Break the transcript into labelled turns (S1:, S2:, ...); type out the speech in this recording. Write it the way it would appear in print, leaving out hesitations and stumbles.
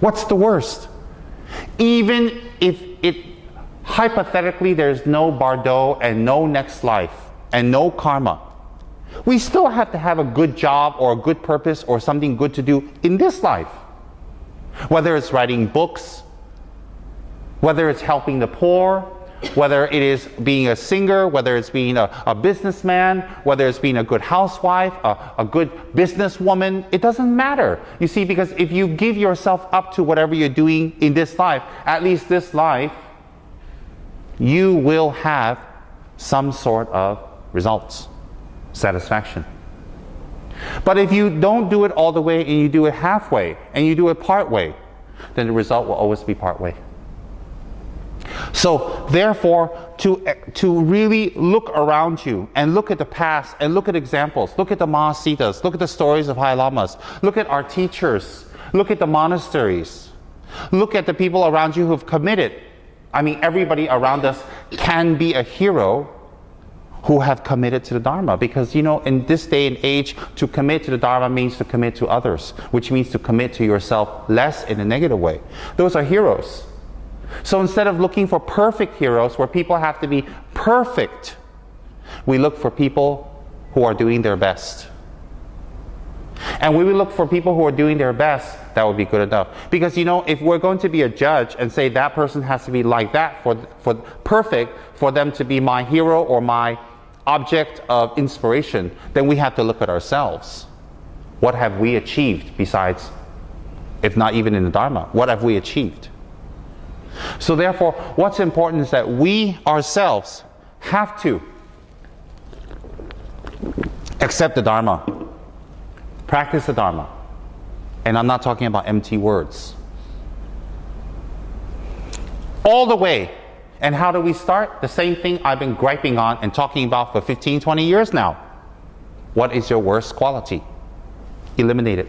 S1: What's the worst? Even if hypothetically there's no bardo and no next life and no karma, we still have to have a good job or a good purpose or something good to do in this life. Whether it's writing books, whether it's helping the poor, whether it is being a singer, whether it's being a businessman, whether it's being a good housewife, a good businesswoman, it doesn't matter. You see, because if you give yourself up to whatever you're doing in this life, at least this life, you will have some sort of results, satisfaction. But if you don't do it all the way and you do it halfway and you do it part way, then the result will always be part way. So therefore, to really look around you and look at the past and look at examples, look at the Mahasiddhas, look at the stories of High Lamas, look at our teachers, look at the monasteries, look at the people around you who've committed. I mean, everybody around us can be a hero who have committed to the Dharma, because you know, in this day and age, to commit to the Dharma means to commit to others, which means to commit to yourself less in a negative way. Those are heroes. So instead of looking for perfect heroes where people have to be perfect, we look for people who are doing their best. And when we look for people who are doing their best, that would be good enough. Because you know, if we're going to be a judge and say that person has to be like that for perfect for them to be my hero or my object of inspiration, then we have to look at ourselves. What have we achieved besides, if not even in the Dharma, what have we achieved? So therefore, what's important is that we ourselves have to accept the Dharma, practice the Dharma. And I'm not talking about empty words. All the way. And how do we start? The same thing I've been griping on and talking about for 15, 20 years now. What is your worst quality? Eliminate it.